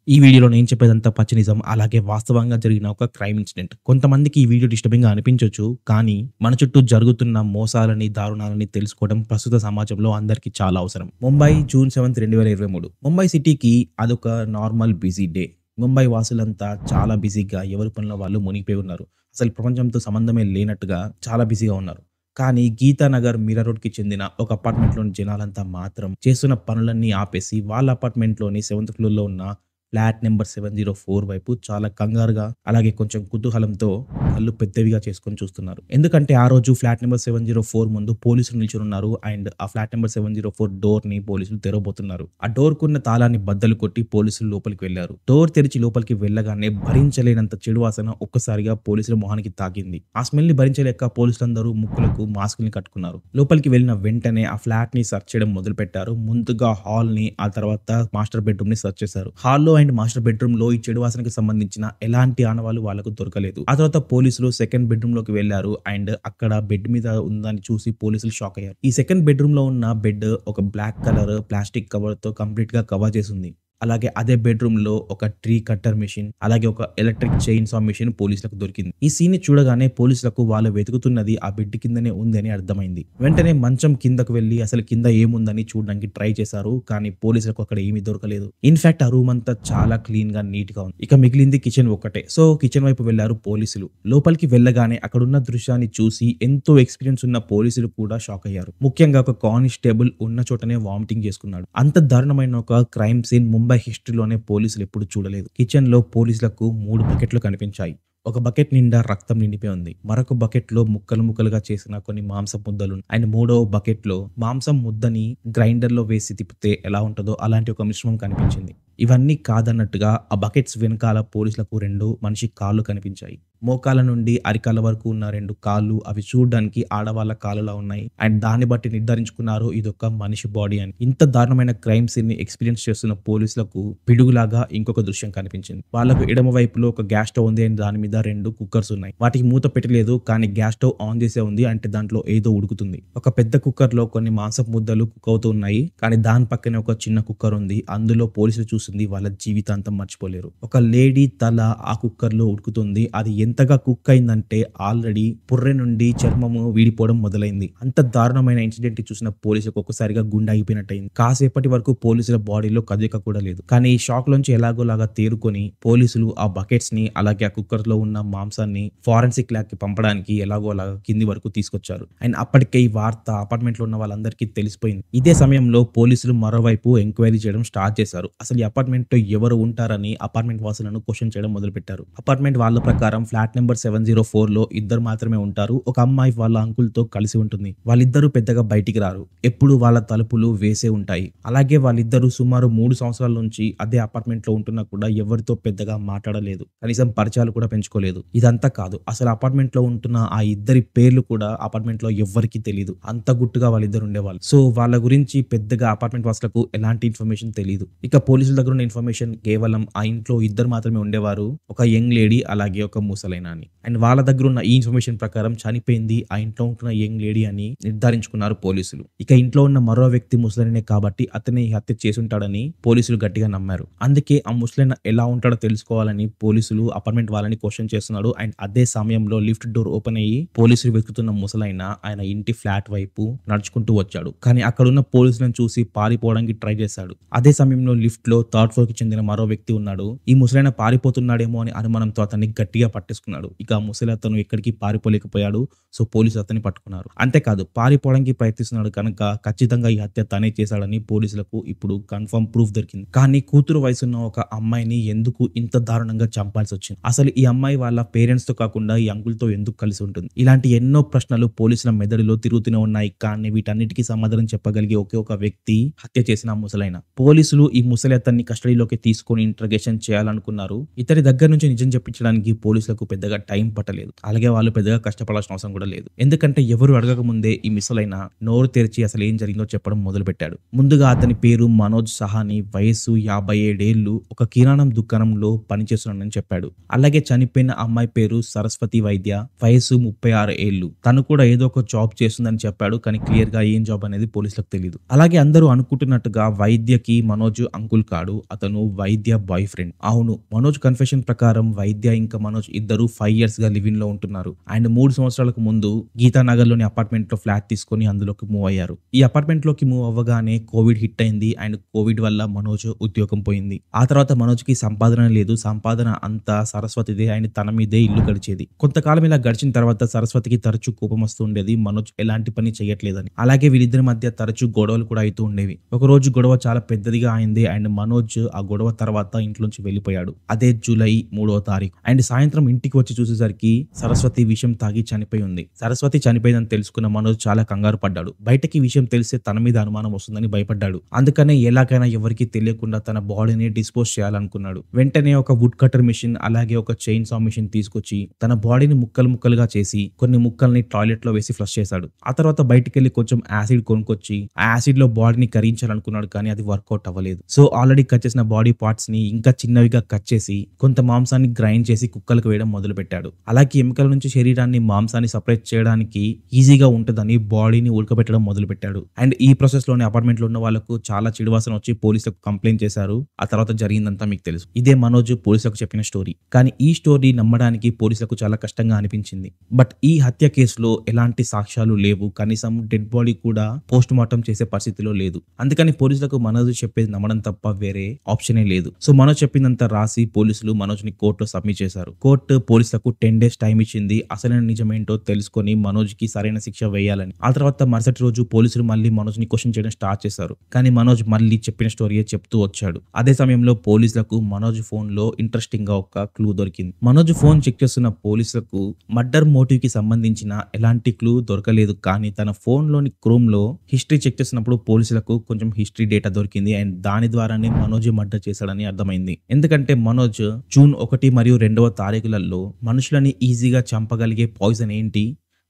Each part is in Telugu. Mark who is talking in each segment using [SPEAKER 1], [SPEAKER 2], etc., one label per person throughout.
[SPEAKER 1] ఈ వీడియోలో నేను చెప్పేదంతా పచ్చి నిజం. అలాగే వాస్తవంగా జరిగిన ఒక క్రైమ్ ఇన్సిడెంట్. కొంతమందికి ఈ వీడియో డిస్టర్బింగ్‌గా అనిపించొచ్చు. కానీ మన చుట్టూ జరుగుతున్న మోసాలని, దారుణాలని తెలుసుకోవడం ప్రస్తుత సమాజంలో అందరికీ చాలా అవసరం. ముంబై జూన్ 7, 2023 ముంబై సిటీకి అదొక నార్మల్ బిజీ డే. ముంబై వాసులంతా చాలా బిజీగా ఎవరి పనిలో వాళ్ళు మునిగిపోయి ఉన్నారు. అసలు ప్రపంచంతో సంబంధమే లేనట్టుగా చాలా బిజీగా ఉన్నారు. కానీ గీతానగర్ మిర్రర్ రోడ్‌కి చెందిన ఒక అపార్ట్మెంట్‌లోని జనాలంతా మాత్రం చేస్తున్న పనులన్నీ ఆపేసి వాళ్ళ అపార్ట్మెంట్‌లోని 7th ఫ్లోర్‌లో ఉన్న ఫ్లాట్ నంబర్ 704 వైపు చాలా కంగారుగా, అలాగే కొంచెం కుతూహలంతో కళ్ళు పెద్దవిగా చేసుకొని చూస్తున్నారు. ఎందుకంటే ఆ రోజు ఫ్లాట్ నంబర్ 704 ముందు పోలీసులు నిల్చొనున్నారు. అండ్ ఆ ఫ్లాట్ నంబర్ 704 డోర్‌ని పోలీసులు తెరవబోతున్నారు. ఆ డోర్‌కున్న తాళాన్ని బద్దలు కొట్టి పోలీసులు లోపలికి వెళ్లారు. డోర్ తెరిచి లోపలికి వెళ్ళగానే భరించలేనంత చెడు వాసన ఒక్కసారిగా పోలీసుల మొహానికి తాకింది. ఆ స్మెల్‌ని భరించలేక పోలీసులందరూ ముక్కులకు మాస్కుల్ని కట్టుకున్నారు. లోపలికి వెళ్ళిన వెంటనే ఆ ఫ్లాట్‌ని సెర్చ్ చేయడం మొదలుపెట్టారు. ముందుగా హాల్‌ని, ఆ తర్వాత మాస్టర్ బెడ్‌రూమ్‌ని సెర్చ్ చేశారు. హాల్‌లో అండ్ మాస్టర్ బెడ్రూమ్ లో ఈ చెడు వాసనకి సంబంధించిన ఎలాంటి ఆనవాళ్లు వాళ్ళకు దొరకలేదు. ఆ తర్వాత పోలీసులు సెకండ్ బెడ్రూమ్ లోకి వెళ్లారు. అండ్ అక్కడ బెడ్ మీద ఉందని చూసి పోలీసులు షాక్ అయ్యారు. ఈ సెకండ్ బెడ్రూమ్ లో ఉన్న బెడ్ ఒక బ్లాక్ కలర్ ప్లాస్టిక్ కవర్ తో కంప్లీట్ గా కవర్ చేసి ఉంది. అలాగే అదే బెడ్రూమ్ లో ఒక ట్రీ కట్టర్ మెషిన్, అలాగే ఒక ఎలక్ట్రిక్ చైన్ సా మెషిన్ పోలీసులకు దొరికింది. ఈ సీన్ ని చూడగానే పోలీసులకు వాళ్ళు వెతుకుతున్నది ఆ బెడ్ కిందనే ఉంది అని అర్థమైంది. వెంటనే మంచం కిందకు వెళ్లి అసలు కింద ఏముందని చూడడానికి ట్రై చేశారు. కానీ పోలీసులకు అక్కడ ఏమీ దొరకలేదు. ఇన్ఫాక్ట్ ఆ రూమ్ అంతా చాలా క్లీన్ గా నీట్ గా ఉంది. ఇక మిగిలింది కిచెన్ ఒక్కటే. సో కిచెన్ వైపు వెళ్లారు పోలీసులు. లోపలికి వెళ్ళగానే అక్కడున్న దృశ్యాన్ని చూసి ఎంతో ఎక్స్పీరియన్స్ ఉన్న పోలీసులు కూడా షాక్ అయ్యారు. ముఖ్యంగా ఒక కానిస్టేబుల్ ఉన్న చోటనే వామిటింగ్ చేసుకున్నాడు. అంత దారుణమైన ఒక క్రైమ్ సీన్ ముంబై హిస్టరీలోనే పోలీసులు ఎప్పుడు చూడలేదు. కిచెన్ లో పోలీసులకు 3 బకెట్లు కనిపించాయి. ఒక బకెట్ నిండా రక్తం నిండిపోయి ఉంది. మరొక బకెట్ లో ముక్కలు ముక్కలుగా చేసిన కొన్ని మాంసం ముద్దలు అండ్ మూడవ బకెట్ లో మాంసం ముద్దని గ్రైండర్ లో వేసి తిప్పితే ఎలా ఉంటుందో అలాంటి ఒక మిశ్రమం కనిపించింది. ఇవన్నీ కాదన్నట్టుగా ఆ బకెట్స్ వెనకాల పోలీసులకు 2 మనిషి కాళ్ళు కనిపించాయి. మోకాల నుండి అరికాల వరకు ఉన్న 2 కాళ్ళు అవి చూడడానికి ఆడవాళ్ళ కాళ్ళలా ఉన్నాయి. అండ్ దాన్ని బట్టి నిర్ధారించుకున్నారు ఇదొక మనిషి బాడీ అని. ఇంత దారుణమైన క్రైమ్ సీన్ ని ఎక్స్పీరియన్స్ చేస్తున్న పోలీసులకు పిడుగులాగా ఇంకొక దృశ్యం కనిపించింది. వాళ్ళకు ఎడమ వైపులో ఒక గ్యాస్ స్టవ్ ఉంది అండ్ దాని మీద 2 కుక్కర్స్ ఉన్నాయి. వాటికి మూత పెట్టలేదు, కానీ గ్యాస్ స్టవ్ ఆన్ చేసే ఉంది. అంటే దాంట్లో ఏదో ఉడుకుతుంది. ఒక పెద్ద కుక్కర్ లో కొన్ని మాంసపు ముద్దలు కుక్ అవుతూ ఉన్నాయి. కానీ దాని పక్కనే ఒక చిన్న కుక్కర్ ఉంది. అందులో పోలీసులు చూసింది వాళ్ళ జీవితాంతం మర్చిపోలేరు. ఒక లేడీ తల ఆ కుక్కర్ లో ఉడుకుతుంది. అది ఎంతగా కుక్ అయిందంటే ఆల్రెడీ పుర్రె నుండి చర్మము వీడిపోవడం మొదలైంది. అంత దారుణమైన ఇన్సిడెంట్ చూసిన పోలీసులకు ఒక్కసారిగా గుండె ఆగిపోయినట్టయింది. కాసేపటి వరకు పోలీసుల బాడీలో కదలిక కూడా లేదు. కానీ ఈ షాక్ లోంచి ఎలాగోలాగా తేరుకొని పోలీసులు ఆ బకెట్స్ ని, అలాగే ఆ కుక్కర్ లో ఉన్న మాంసాన్ని ఫారెన్సిక్ ల్యాబ్ కి పంపడానికి ఎలాగోలాగా కింది వరకు తీసుకొచ్చారు. అండ్ అప్పటికే ఈ వార్త అపార్ట్మెంట్ లో ఉన్న వాళ్ళందరికీ తెలిసిపోయింది. ఇదే సమయంలో పోలీసులు మరోవైపు ఎంక్వైరీ చేయడం స్టార్ట్ చేశారు. అసలు ఈ అపార్ట్మెంట్ లో ఎవరు ఉంటారని అపార్ట్మెంట్ వాసులను క్వశ్చన్ చేయడం మొదలుపెట్టారు. అపార్ట్మెంట్ వాళ్ళ ప్రకారం ఫ్లాట్ నెంబర్ 704 లో ఇద్దరు మాత్రమే ఉంటారు. ఒక అమ్మాయి వాళ్ళ అంకుల్ తో కలిసి ఉంటుంది. వాళ్ళిద్దరూ పెద్దగా బయటికి రారు. ఎప్పుడు వాళ్ళ తలుపులు వేసే ఉంటాయి. అలాగే వాళ్ళిద్దరూ సుమారు 3 సంవత్సరాల నుంచి అదే అపార్ట్మెంట్ లో ఉంటున్నా కూడా ఎవరితో పెద్దగా మాట్లాడలేదు. కనీసం పరిచయాలు కూడా పెంచుకోలేదు. ఇదంతా కాదు, అసలు అపార్ట్మెంట్ లో ఉంటున్న ఆ ఇద్దరి పేర్లు కూడా అపార్ట్మెంట్ లో ఎవ్వరికీ తెలియదు. అంత గుట్టుగా వాళ్ళిద్దరు ఉండేవాళ్ళు. సో వాళ్ళ గురించి పెద్దగా అపార్ట్మెంట్ వాసులకు ఎలాంటి ఇన్ఫర్మేషన్ తెలియదు. ఇక పోలీసుల దగ్గర ఉన్న ఇన్ఫర్మేషన్ కేవలం ఆ ఇంట్లో ఇద్దరు మాత్రమే ఉండేవారు. ఒక యంగ్ లేడీ, అలాగే ఒక ముసలైన అని. అండ్ వాళ్ళ దగ్గర ఉన్న ఈ ఇన్ఫర్మేషన్ ప్రకారం చనిపోయింది ఆ ఇంట్లో ఉంటున్న యంగ్ లేడీ అని నిర్ధారించుకున్నారు పోలీసులు. ఇక ఇంట్లో ఉన్న మరో వ్యక్తి ముసలైనే కాబట్టి అతనే ఈ హత్య చేసుంటాడని పోలీసులు గట్టిగా నమ్మారు. అందుకే ఆ ముసలైన ఎలా ఉంటాడో తెలుసుకోవాలని పోలీసులు అపార్ట్మెంట్ వాళ్ళని క్వశ్చన్ చేస్తున్నాడు. అండ్ అదే సమయంలో లిఫ్ట్ డోర్ ఓపెన్ అయ్యి పోలీసులు వెతుకుతున్న ముసలైన ఆయన ఇంటి ఫ్లాట్ వైపు నడుచుకుంటూ వచ్చాడు. కానీ అక్కడున్న పోలీసులను చూసి పారిపోవడానికి ట్రై చేశాడు. అదే సమయంలో లిఫ్ట్ లో 3rd ఫ్లోర్ కి చెందిన మరో వ్యక్తి ఉన్నాడు. ఈ ముసలైన పారిపోతున్నాడేమో అని అనుమానంతో అతన్ని గట్టిగా పట్టేసుకున్నాడు. ఇక ఆ ముసలి అతను ఎక్కడికి పారిపోలేకపోయాడు. సో పోలీసులు అతన్ని పట్టుకున్నారు. అంతేకాదు, పారిపోవడానికి ప్రయత్నిస్తున్నాడు కనుక ఖచ్చితంగా ఈ హత్య తనే చేశాడని పోలీసులకు ఇప్పుడు కన్ఫర్మ్ ప్రూఫ్ దొరికింది. కానీ కూతురు వయసున్న ఒక అమ్మాయిని ఎందుకు ఇంత దారుణంగా చంపాల్సి వచ్చింది? అసలు ఈ అమ్మాయి వాళ్ళ పేరెంట్స్ తో కాకుండా ఈ అంకుల్ తో ఎందుకు కలిసి ఉంటుంది? ఇలాంటి ఎన్నో ప్రశ్నలు పోలీసుల మెదడులో తిరుగుతూనే ఉన్నాయి. కానీ వీటన్నిటికీ సమాధానం చెప్పగలిగే ఒకే ఒక వ్యక్తి హత్య చేసిన ముసలైన. పోలీసులు ఈ ముసలి అతన్ని కస్టడీలోకి తీసుకొని ఇంట్రగేషన్ చేయాలనుకున్నారు. ఇతని దగ్గర నుంచి నిజం చెప్పించడానికి పోలీసులకు పెద్దగా టైం పట్టలేదు. అలాగే వాళ్ళు పెద్దగా కష్టపడాల్సిన అవసరం కూడా లేదు. ఎందుకంటే ఎవరు అడగక ముందే ఈ మిసలైన నోరు తెరిచి అసలు ఏం జరిగిందో చెప్పడం మొదలు పెట్టాడు. ముందుగా అతని పేరు మనోజ్ సహాని, వయసు 57 ఏళ్లు, ఒక కిరాణం దుకాణంలో పనిచేస్తున్నాడని చెప్పాడు. అలాగే చనిపోయిన అమ్మాయి పేరు సరస్వతి వైద్య, వయసు 36 ఏళ్లు. తను కూడా ఏదో ఒక జాబ్ చేస్తుందని చెప్పాడు. కానీ క్లియర్ గా ఏం జాబ్ అనేది పోలీసులకు తెలియదు. అలాగే అందరూ అనుకుంటున్నట్టుగా వైద్యకి మనోజ్ అంకుల్ కాడు. అతను వైద్య బాయ్ ఫ్రెండ్. అవును, మనోజ్ కన్ఫెషన్ ప్రకారం వైద్య ఇంకా మనోజ్ ఇద్దరు 5 years గా లివ్ ఇన్ లో ఉంటున్నారు. అండ్ 3 సంవత్సరాలకు ముందు గీతానగర్ లోని అపార్ట్మెంట్ లో ఫ్లాట్ తీసుకొని అందులోకి మూవ్ అయ్యారు. ఈ అపార్ట్మెంట్ లోకి మూవ్ అవ్వగానే కోవిడ్ హిట్ అయింది అండ్ కోవిడ్ వల్ల మనోజ్ ఉద్యోగం పోయింది. ఆ తర్వాత మనోజ్ కి సంపాదన లేదు. సంపాదన అంతా సరస్వతిదే అండ్ తన మీదే ఇల్లు గడిచేది. కొంతకాలం ఇలా గడిచిన తర్వాత సరస్వతికి తరచూ కోపం వస్తూ ఉండేది మనోజ్ ఎలాంటి పని చేయట్లేదని. అలాగే వీళ్ళిద్దరి మధ్య తరచూ గొడవలు కూడా అవుతూ ఉండేవి. ఒక రోజు గొడవ చాలా పెద్దదిగా అయింది అండ్ మనోజ్ ఆ గొడవ తర్వాత ఇంట్లోంచి వెళ్ళిపోయాడు. అదే జూలై 3వ తారీఖు. అండ్ సాయంత్రం ఇంటికి వచ్చి చూసేసరికి సరస్వతి విషం తాగి చనిపోయి ఉంది. సరస్వతి చనిపోయిందని తెలుసుకున్న మనోజ్ చాలా కంగారు పడ్డాడు. బయటకి విషయం తెలిస్తే తన మీద అనుమానం వస్తుందని భయపడ్డాడు. అందుకనే ఎలాగైనా ఎవరికి తెలియకుండా తన బాడీని డిస్పోజ్ చేయాలనుకున్నాడు. వెంటనే ఒక వుడ్ కటర్ మిషన్ అలాగే ఒక చైన్ సా మిషన్ తీసుకొచ్చి తన బాడీని ముక్కలు ముక్కలుగా చేసి కొన్ని ముక్కల్ని టాయిలెట్ లో వేసి ఫ్లష్ చేశాడు. ఆ తర్వాత బయటికి వెళ్లి కొంచెం యాసిడ్ కొనుక్కొచ్చి ఆ యాసిడ్ లో బాడీని కరించాలనుకున్నాడు కానీ అది వర్కౌట్ అవ్వలేదు. సో ఆల్రెడీ కట్ చేసిన బాడీ పార్ట్స్ ని ఇంకా చిన్నవిగా కట్ చేసి కొంత మాంసాన్ని గ్రైండ్ చేసి కుక్కలకు వేయడం మొదలు పెట్టాడు. అలాగే ఎముకల నుంచి శరీరాన్ని మాంసాన్ని సపరేట్ చేయడానికి ఈజీగా ఉంటుందని బాడీని ఉడకబెట్టడం మొదలు పెట్టాడు. అండ్ ఈ ప్రాసెస్ లోని అపార్ట్మెంట్ లో ఉన్న వాళ్ళకు చాలా చెడువాసన వచ్చి పోలీసులకు కంప్లైంట్ చేశారు. ఆ తర్వాత జరిగిందంతా మీకు తెలుసు. ఇదే మనోజ్ పోలీసులకు చెప్పిన స్టోరీ. కానీ ఈ స్టోరీ నమ్మడానికి పోలీసులకు చాలా కష్టంగా అనిపించింది. బట్ ఈ హత్య కేసులో ఎలాంటి సాక్ష్యాలు లేవు. కనీసం డెడ్ బాడీ కూడా పోస్ట్ మార్టం చేసే పరిస్థితిలో లేదు. అందుకని పోలీసులకు మనోజ్ చెప్పేది నమ్మడం తప్ప వేరే ఆప్షనే లేదు. సో మనోజ్ చెప్పిందంతా రాసి పోలీసులు మనోజ్ ని కోర్టులో సబ్మిట్ చేశారు. కోర్టు పోలీసులకు 10 days టైం ఇచ్చింది అసలైన నిజమేంటో తెలుసుకొని మనోజ్ కి సరైన శిక్ష వేయాలని. ఆ తర్వాత మరుసటి రోజు పోలీసులు మళ్ళీ మనోజ్ ని క్వశ్చన్ చేయడం స్టార్ట్ చేశారు. కానీ మనోజ్ మళ్ళీ చెప్పిన స్టోరీయే చెప్తూ వచ్చాడు. అదే సమయంలో పోలీసులకు మనోజ్ ఫోన్ లో ఇంట్రెస్టింగ్ గా ఒక క్లూ దొరికింది. మనోజ్ ఫోన్ చెక్ చేస్తున్న పోలీసులకు మర్డర్ మోటివ్ కి సంబంధించిన ఎలాంటి క్లూ దొరకలేదు. కానీ తన ఫోన్ లోని క్రోమ్ లో హిస్టరీ చెక్ చేసినప్పుడు పోలీసులకు కొంచెం హిస్టరీ డేటా దొరికింది అండ్ దాని ద్వారానే మనోజ్ మర్డర్ చేశాడని అర్థమైంది. ఎందుకంటే మనోజ్ జూన్ 1 మరియు 2వ తారీఖులలో మనుషులని ఈజీగా చంపగలిగే పాయిజన్ ఏంటి,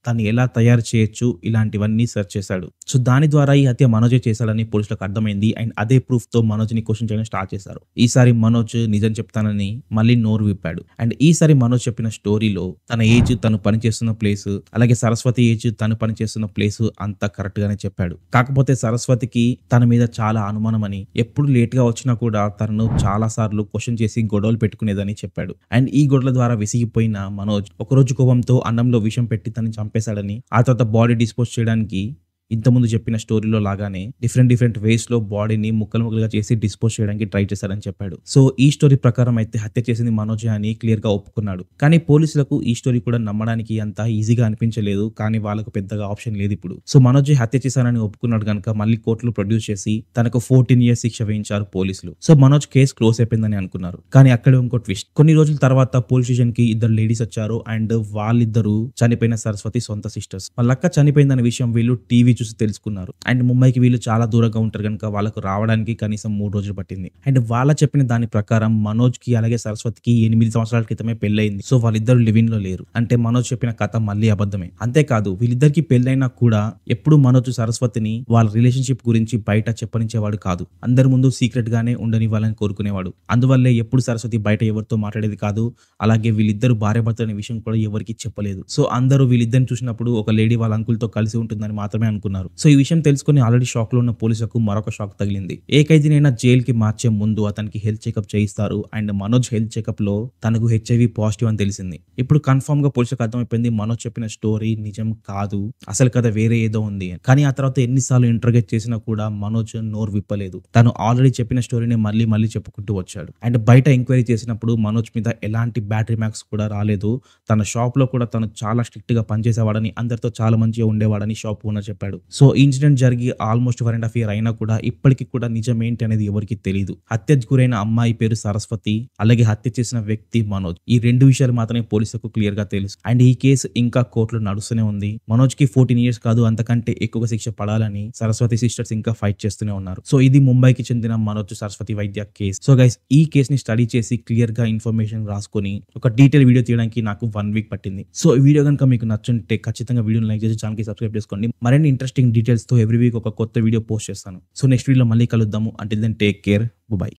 [SPEAKER 1] తను ఎలా తయారు చేయొచ్చు, ఇలాంటివన్నీ సెర్చ్ చేశాడు. సో దాని ద్వారా ఈ హత్య మనోజే చేశాడని పోలీసులకు అర్థమైంది అండ్ అదే ప్రూఫ్ తో మనోజ్ ని క్వశ్చన్ చేయడం స్టార్ట్ చేశారు. ఈసారి మనోజ్ నిజం చెప్తానని మళ్ళీ నోరు విప్పాడు. అండ్ ఈసారి మనోజ్ చెప్పిన స్టోరీలో తన ఏజ్, తను పనిచేస్తున్న ప్లేస్, అలాగే సరస్వతి ఏజ్, తను పనిచేస్తున్న ప్లేస్ అంతా కరెక్ట్ గానే చెప్పాడు. కాకపోతే సరస్వతికి తన మీద చాలా అనుమానం అని, ఎప్పుడు లేట్ గా వచ్చినా కూడా తనను చాలా సార్లు క్వశ్చన్ చేసి గొడవలు పెట్టుకునేదని చెప్పాడు. అండ్ ఈ గొడవల ద్వారా విసిగిపోయిన మనోజ్ ఒకరోజు కోపంతో అన్నంలో విషం పెట్టి తనని చంపేశాడని, ఆ తర్వాత బాడీ డిస్పోజ్ చేయడానికి ఇంతకుముందు చెప్పిన స్టోరీలో లాగానే డిఫరెంట్ వేస్ లో బాడీని ముక్కలు ముక్కలుగా చేసి డిస్పోజ్ చేయడానికి ట్రై చేశాడని చెప్పాడు. సో ఈ స్టోరీ ప్రకారం అయితే హత్య చేసింది మనోజే అని క్లియర్ గా ఒప్పుకున్నాడు. కానీ పోలీసులకు ఈ స్టోరీ కూడా నమ్మడానికి అంత ఈజీగా అనిపించలేదు. కానీ వాళ్ళకు పెద్దగా ఆప్షన్ లేదు ఇప్పుడు. సో మనోజే హత్య చేశానని ఒప్పుకున్నాడు కనుక మళ్ళీ కోర్టులో ప్రొడ్యూస్ చేసి తనకు 14 years శిక్ష వేయించారు పోలీసులు. సో మనోజ్ కేసు క్లోజ్ అయిపోయిందని అనుకున్నారు. కానీ అక్కడ ఇంకో ట్విస్ట్. కొన్ని రోజుల తర్వాత పోలీస్ స్టేషన్ కి 2 లేడీస్ వచ్చారు అండ్ వాళ్ళిద్దరూ చనిపోయిన సరస్వతి సొంత సిస్టర్స్. వాళ్ళక్క చనిపోయిందనే విషయం వీళ్ళు టీవీ చూసి తెలుసుకున్నారు. అండ్ ముంబైకి వీళ్ళు చాలా దూరంగా ఉంటారు కనుక వాళ్ళకు రావడానికి కనీసం 3 రోజులు పట్టింది. అండ్ వాళ్ళ చెప్పిన దాని ప్రకారం మనోజ్ కి అలాగే సరస్వతికి 8 సంవత్సరాల క్రితమే పెళ్ళయింది. సో వాళ్ళిద్దరు లివింగ్ లో లేరు. అంటే మనోజ్ చెప్పిన కథ మళ్ళీ అబద్ధమే. అంతేకాదు వీళ్ళిద్దరికి పెళ్ళైనా కూడా ఎప్పుడు మనోజ్ సరస్వతిని వాళ్ళ రిలేషన్షిప్ గురించి బయట చెప్పనించేవాడు కాదు. అందరి ముందు సీక్రెట్ గానే ఉండని వాళ్ళని కోరుకునేవాడు. అందువల్లే ఎప్పుడు సరస్వతి బయట ఎవరితో మాట్లాడేది కాదు. అలాగే వీళ్ళిద్దరు భార్యాభర్తలు అనే విషయం కూడా ఎవరికి చెప్పలేదు. సో అందరూ వీళ్ళిద్దరిని చూసినప్పుడు ఒక లేడీ వాళ్ళ అంకుల్ తో కలిసి ఉంటుందని మాత్రమే అనుకున్నారు. సో ఈ విషయం తెలుసుకుని ఆల్రెడీ షాక్ లో ఉన్న పోలీసులకు మరొక షాక్ తగిలింది. ఏ ఖైదీనైనా జైల్ కి మార్చే ముందు అతనికి హెల్త్ చెకప్ చేయిస్తారు. అండ్ మనోజ్ హెల్త్ చెకప్ లో తనకు HIV పాజిటివ్ అని తెలిసింది. ఇప్పుడు కన్ఫర్మ్ గా పోలీసులకు అర్థమైపోయింది మనోజ్ చెప్పిన స్టోరీ నిజం కాదు, అసలు కథ వేరే ఏదో ఉంది. కానీ ఆ తర్వాత ఎన్నిసార్లు ఇంటర్గేట్ చేసినా కూడా మనోజ్ నోరు విప్పలేదు. తను ఆల్రెడీ చెప్పిన స్టోరీని మళ్ళీ చెప్పుకుంటూ వచ్చాడు. అండ్ బయట ఎంక్వైరీ చేసినప్పుడు మనోజ్ మీద ఎలాంటి బ్యాటరీ మార్క్స్ కూడా రాలేదు. తన షాప్ లో కూడా తను చాలా స్ట్రిక్ట్ గా పనిచేసేవాడని, అందరితో చాలా మంచిగా ఉండేవాడని షాప్ ఓనర్ చెప్పాడు. సో ఈ ఇన్సిడెంట్ జరిగి ఆల్మోస్ట్ 1.5 years అయినా కూడా ఇప్పటికీ కూడా నిజం ఏంటి అనేది ఎవరికి తెలియదు. హత్యకు గురైన అమ్మాయి పేరు సరస్వతి, అలాగే హత్య చేసిన వ్యక్తి మనోజ్. ఈ 2 విషయాలు మాత్రమే పోలీసులకు క్లియర్ గా తెలుసు. అండ్ ఈ కేసు ఇంకా కోర్టులో నడుస్తూనే ఉంది. మనోజ్ కి 14 years కాదు అంతకంటే ఎక్కువ శిక్ష పడాలని సరస్వతి సిస్టర్స్ ఇంకా ఫైట్ చేస్తూనే ఉన్నారు. సో ఇది ముంబైకి చెందిన మనోజ్ సరస్వతి వైద్య కేసు. సో గైస్ ఈ కేసు ని స్టడీ చేసి క్లియర్ గా ఇన్ఫర్మేషన్ రాసుకొని ఒక డీటెయిల్ వీడియో తీయడానికి నాకు 1 week పట్టింది. సో ఈ వీడియో కనుక మీకు నచ్చుంటే ఖచ్చితంగా వీడియోని లైక్ చేసి ఛానల్ కి సబ్స్క్రైబ్ చేసుకోండి. మరిన్ని ఇంట్రెస్టింగ్ డీటెయిల్స్ తో ఎవ్రీ వీక్ ఒక కొత్త వీడియో పోస్ట్ చేస్తాను. సో నెక్స్ట్ వీడియోలో మళ్ళీ కలుద్దాము. Until then take care, by.